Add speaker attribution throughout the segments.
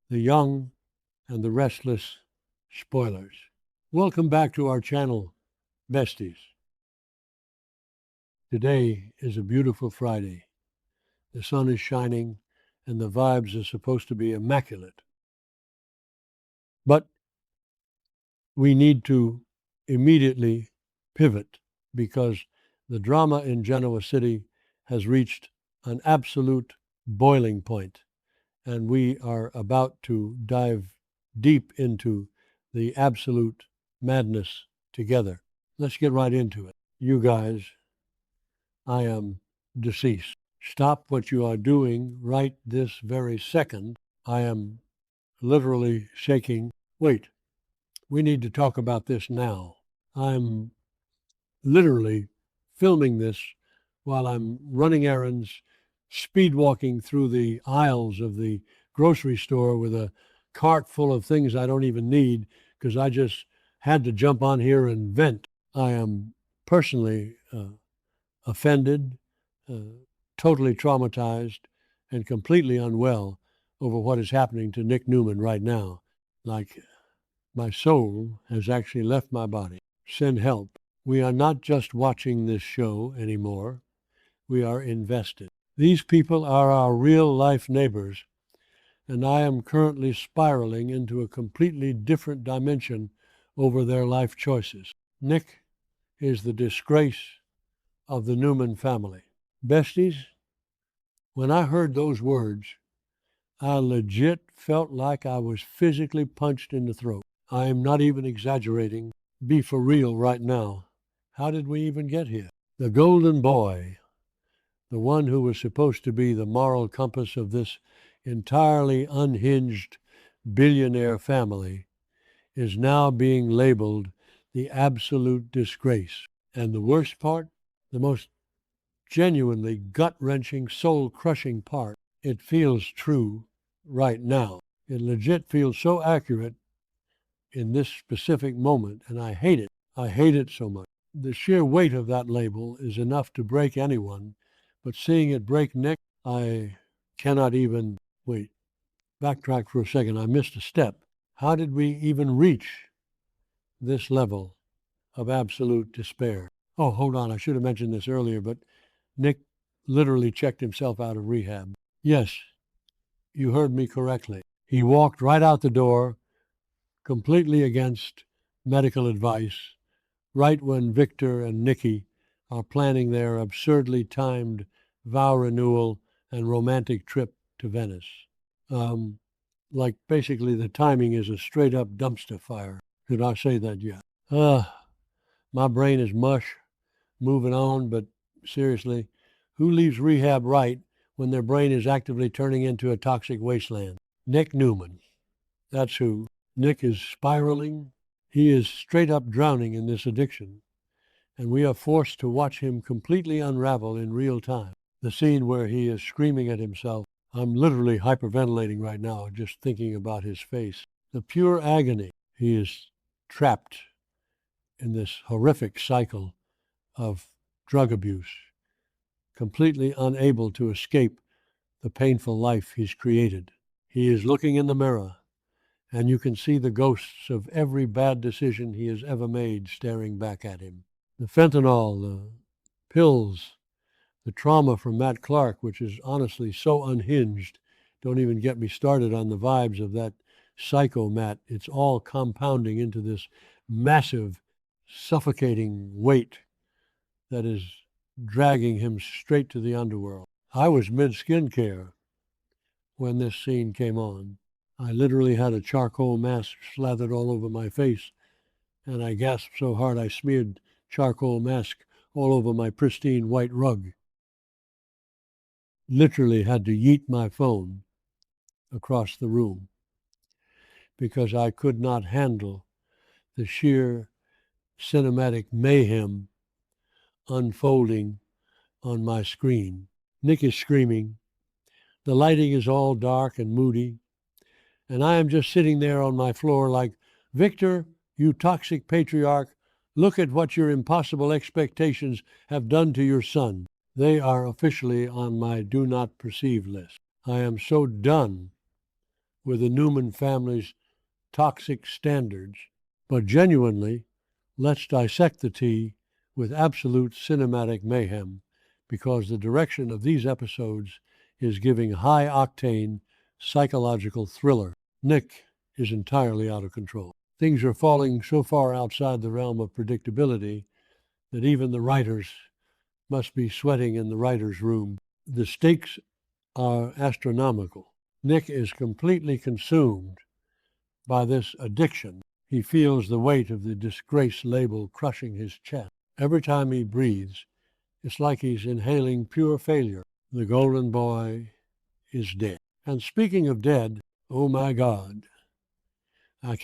Speaker 1: the young and the restless spoilers. Welcome back to our channel, besties. Today is a beautiful Friday. The sun is shining and the vibes are supposed to be immaculate. But we need to immediately pivot because the drama in Genoa City has reached an absolute boiling point, and we are about to dive deep into the absolute madness together. Let's get right into it. You guys, I am deceased. Stop what you are doing right this very second. I am literally shaking. Wait, we need to talk about this now. I'm literally filming this while I'm running errands, speed walking through the aisles of the grocery store with a cart full of things I don't even need because I just had to jump on here and vent. I am personally offended, totally traumatized, and completely unwell over what is happening to Nick Newman right now. Like my soul has actually left my body. Send help. We are not just watching this show anymore. We are invested. These people are our real-life neighbors, and I am currently spiraling into a completely different dimension over their life choices. Nick is the disgrace of the Newman family. Besties, when I heard those words, I legit felt like I was physically punched in the throat. I am not even exaggerating. Be for real right now. How did we even get here? The golden boy, the one who was supposed to be the moral compass of this entirely unhinged billionaire family, is now being labeled the absolute disgrace. And the worst part, the most genuinely gut-wrenching, soul-crushing part, it feels true right now. It legit feels so accurate in this specific moment, and I hate it. I hate it so much. The sheer weight of that label is enough to break anyone, but seeing it break Nick, I cannot even... Wait, backtrack for a second. I missed a step. How did we even reach this level of absolute despair? Oh, hold on. I should have mentioned this earlier, but Nick literally checked himself out of rehab. Yes, you heard me correctly. He walked right out the door, completely against medical advice, right when Victor and Nikki are planning their absurdly timed vow renewal and romantic trip to Venice. Like basically the timing is a straight up dumpster fire. Did I say that yet? My brain is mush, moving on, but seriously, who leaves rehab right when their brain is actively turning into a toxic wasteland? Nick Newman. That's who. Nick is spiraling. He is straight up drowning in this addiction, and we are forced to watch him completely unravel in real time. The scene where he is screaming at himself. I'm literally hyperventilating right now just thinking about his face. The pure agony. He is trapped in this horrific cycle of drug abuse, completely unable to escape the painful life he's created. He is looking in the mirror, and you can see the ghosts of every bad decision he has ever made staring back at him. The fentanyl, the pills, the trauma from Matt Clark, which is honestly so unhinged. Don't even get me started on the vibes of that psycho Matt. It's all compounding into this massive, suffocating weight that is dragging him straight to the underworld. I was mid-skincare when this scene came on. I literally had a charcoal mask slathered all over my face, and I gasped so hard I smeared charcoal mask all over my pristine white rug. Literally had to yeet my phone across the room because I could not handle the sheer cinematic mayhem unfolding on my screen. Nick is screaming. The lighting is all dark and moody, and I am just sitting there on my floor like, Victor, you toxic patriarch, look at what your impossible expectations have done to your son. They are officially on my do not perceive list. I am so done with the Newman family's toxic standards. But genuinely, let's dissect the tea with absolute cinematic mayhem, because the direction of these episodes is giving high-octane psychological thriller. Nick is entirely out of control. Things are falling so far outside the realm of predictability that even the writers must be sweating in the writer's room. The stakes are astronomical. Nick is completely consumed by this addiction. He feels the weight of the disgrace label crushing his chest. Every time he breathes, it's like he's inhaling pure failure. The golden boy is dead. And speaking of dead, oh my God, I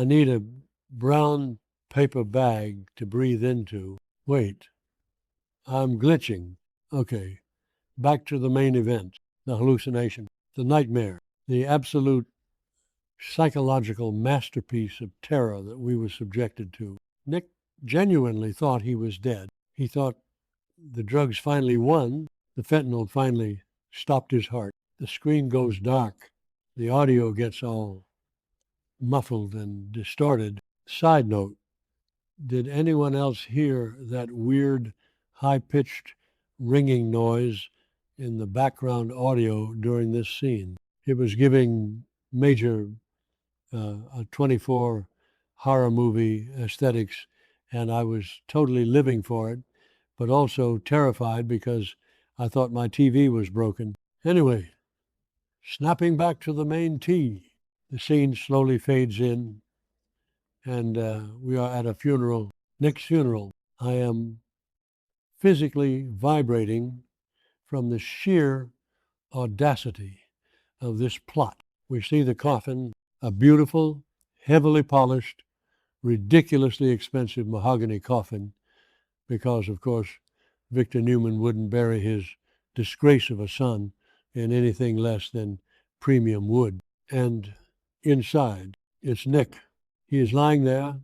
Speaker 1: need a brown paper bag to breathe into. Wait, I'm glitching. Okay, back to the main event, the hallucination, the nightmare, the absolute psychological masterpiece of terror that we were subjected to. Nick genuinely thought he was dead. He thought the drugs finally won. The fentanyl finally stopped his heart. The screen goes dark. The audio gets all muffled and distorted. Side note, did anyone else hear that weird, high-pitched ringing noise in the background audio during this scene? It was giving major a 24 horror movie aesthetics, and I was totally living for it, but also terrified because I thought my TV was broken. Anyway, snapping back to the main tea, the scene slowly fades in, and we are at a funeral, Nick's funeral. I am physically vibrating from the sheer audacity of this plot. We see the coffin, a beautiful, heavily polished, ridiculously expensive mahogany coffin, because, of course, Victor Newman wouldn't bury his disgrace of a son in anything less than premium wood. And inside, it's Nick. He is lying there,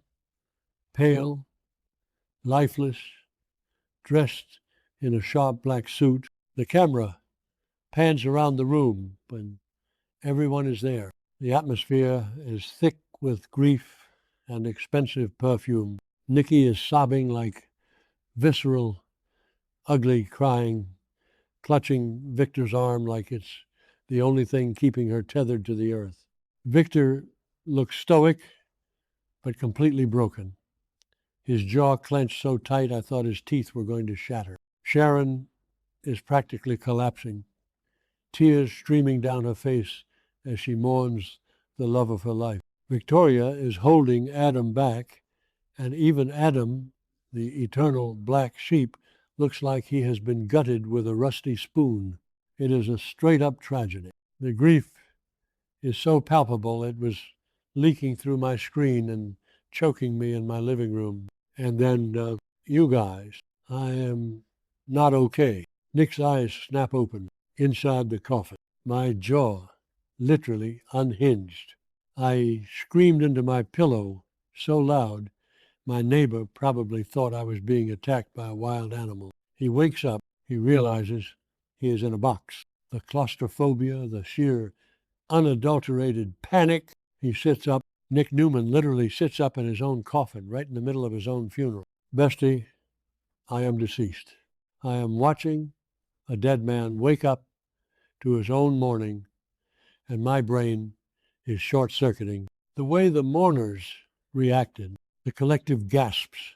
Speaker 1: pale, lifeless, dressed in a sharp black suit. The camera pans around the room when everyone is there. The atmosphere is thick with grief and expensive perfume. Nicky is sobbing like visceral, ugly crying, clutching Victor's arm like it's the only thing keeping her tethered to the earth. Victor looks stoic, but completely broken. His jaw clenched so tight I thought his teeth were going to shatter. Sharon is practically collapsing, tears streaming down her face as she mourns the love of her life. Victoria is holding Adam back, and even Adam, the eternal black sheep, looks like he has been gutted with a rusty spoon. It is a straight-up tragedy. The grief is so palpable it was leaking through my screen and choking me in my living room. And then, you guys, I am not okay. Nick's eyes snap open inside the coffin. My jaw literally unhinged. I screamed into my pillow so loud my neighbor probably thought I was being attacked by a wild animal. He wakes up. He realizes he is in a box. The claustrophobia, the sheer unadulterated panic. He sits up. Nick Newman literally sits up in his own coffin right in the middle of his own funeral. Bestie, I am deceased. I am watching a dead man wake up to his own mourning, and my brain is short-circuiting. The way the mourners reacted, the collective gasps,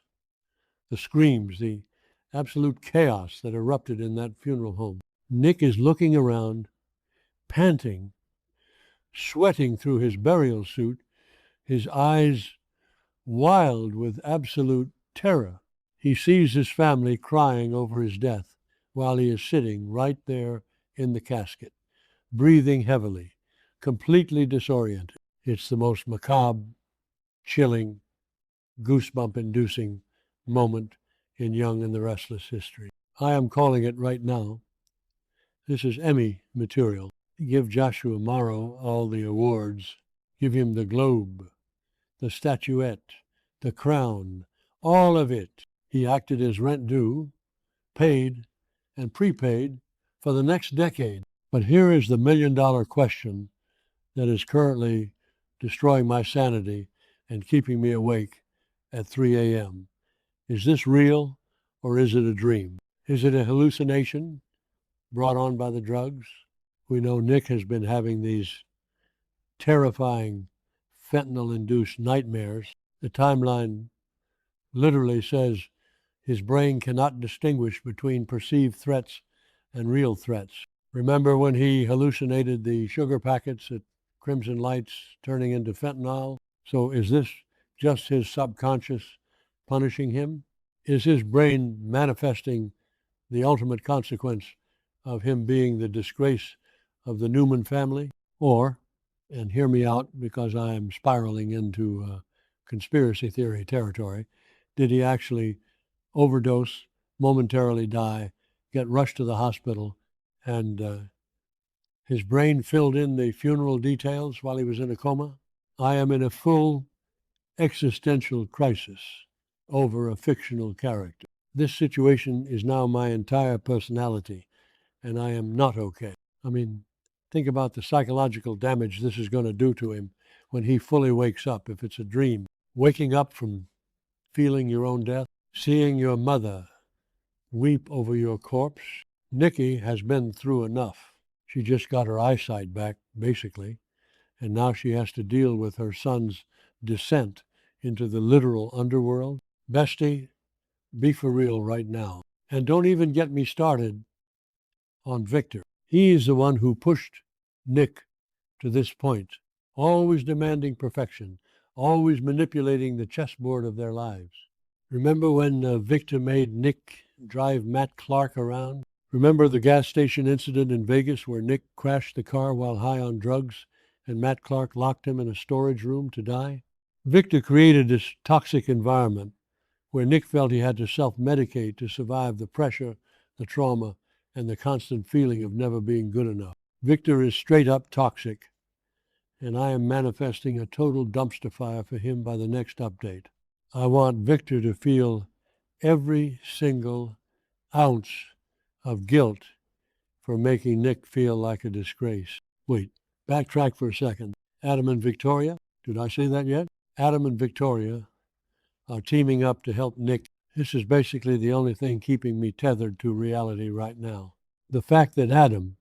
Speaker 1: the screams, the absolute chaos that erupted in that funeral home. Nick is looking around, panting, sweating through his burial suit, his eyes wild with absolute terror. He sees his family crying over his death while he is sitting right there in the casket, breathing heavily, completely disoriented. It's the most macabre, chilling, goosebump-inducing moment in Young and the Restless history. I am calling it right now. This is Emmy material. Give Joshua Morrow all the awards. Give him the Globe, the statuette, the crown, all of it. He acted his rent due, paid and prepaid for the next decade. But here is the million-dollar question that is currently destroying my sanity and keeping me awake at 3 a.m. Is this real or is it a dream? Is it a hallucination brought on by the drugs? We know Nick has been having these terrifying fentanyl-induced nightmares. The timeline literally says his brain cannot distinguish between perceived threats and real threats. Remember when he hallucinated the sugar packets at Crimson Lights turning into fentanyl? So is this just his subconscious punishing him? Is his brain manifesting the ultimate consequence of him being the disgrace of the Newman family? Or, and hear me out because I am spiraling into conspiracy theory territory, did he actually overdose, momentarily die, get rushed to the hospital, and his brain filled in the funeral details while he was in a coma? I am in a full existential crisis over a fictional character. This situation is now my entire personality, and I am not okay. I mean, think about the psychological damage this is going to do to him when he fully wakes up, if it's a dream. Waking up from feeling your own death, seeing your mother weep over your corpse. Nikki has been through enough. She just got her eyesight back, basically, and now she has to deal with her son's descent into the literal underworld. Bestie, be for real right now. And don't even get me started on Victor. He is the one who pushed Nick to this point, always demanding perfection, always manipulating the chessboard of their lives. Remember when Victor made Nick drive Matt Clark around? Remember the gas station incident in Vegas where Nick crashed the car while high on drugs and Matt Clark locked him in a storage room to die? Victor created this toxic environment where Nick felt he had to self-medicate to survive the pressure, the trauma, and the constant feeling of never being good enough. Victor is straight up toxic, and I am manifesting a total dumpster fire for him by the next update. I want Victor to feel every single ounce of guilt for making Nick feel like a disgrace. Wait, backtrack for a second. Adam and Victoria, did I say that yet? Adam and Victoria are teaming up to help Nick. This is basically the only thing keeping me tethered to reality right now. The fact that Adam,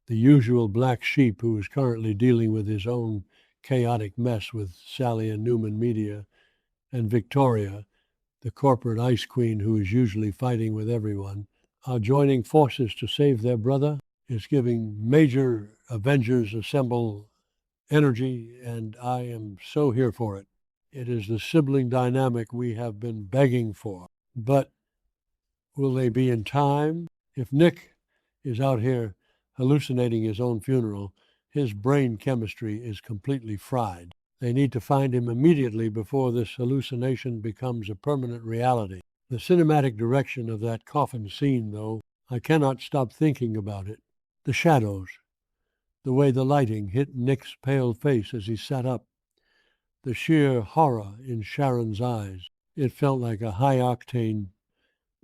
Speaker 1: the usual black sheep who is currently dealing with his own chaotic mess with Sally and Newman Media, and Victoria, the corporate ice queen who is usually fighting with everyone, are joining forces to save their brother, is giving major Avengers Assemble energy, and I am so here for it. It is the sibling dynamic we have been begging for. But will they be in time? If Nick is out here hallucinating his own funeral, his brain chemistry is completely fried. They need to find him immediately before this hallucination becomes a permanent reality. The cinematic direction of that coffin scene, though, I cannot stop thinking about it. The shadows, the way the lighting hit Nick's pale face as he sat up, the sheer horror in Sharon's eyes. It felt like a high-octane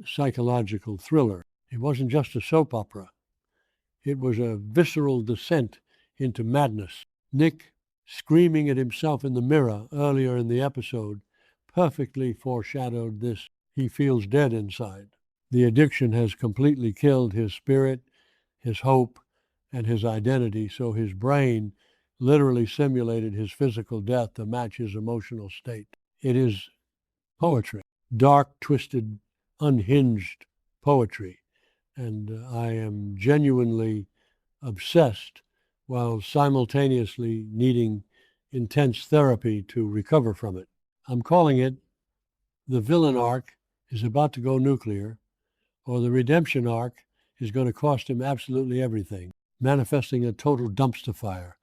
Speaker 1: psychological thriller. It wasn't just a soap opera. It was a visceral descent into madness. Nick, screaming at himself in the mirror earlier in the episode, perfectly foreshadowed this. He feels dead inside. The addiction has completely killed his spirit, his hope, and his identity, so his brain literally simulated his physical death to match his emotional state. It is poetry, dark, twisted, unhinged poetry, and I am genuinely obsessed while simultaneously needing intense therapy to recover from it. I'm calling it the villain arc is about to go nuclear, or the redemption arc is going to cost him absolutely everything, manifesting a total dumpster fire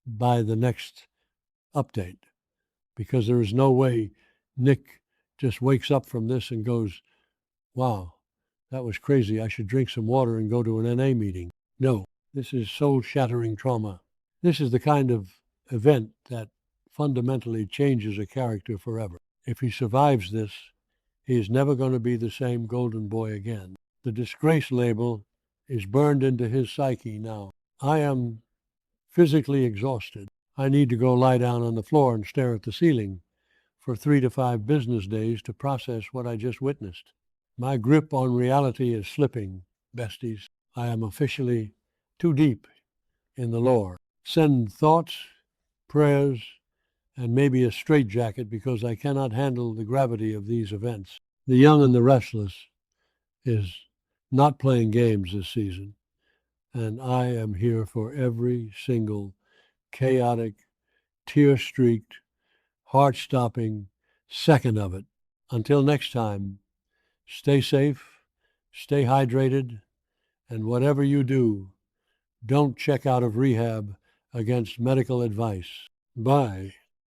Speaker 1: by the next update, because there is no way Nick just wakes up from this and goes, wow, that was crazy. I should drink some water and go to an NA meeting. No, this is soul-shattering trauma. This is the kind of event that fundamentally changes a character forever. If he survives this, he is never going to be the same golden boy again. The disgrace label is burned into his psyche now. I am physically exhausted. I need to go lie down on the floor and stare at the ceiling for 3 to 5 business days to process what I just witnessed. My grip on reality is slipping, besties. I am officially too deep in the lore. Send thoughts, prayers, and maybe a straitjacket because I cannot handle the gravity of these events. The Young and the Restless is not playing games this season, and I am here for every single chaotic, tear-streaked, heart-stopping second of it. Until next time, stay safe, stay hydrated, and whatever you do, don't check out of rehab against medical advice. Bye.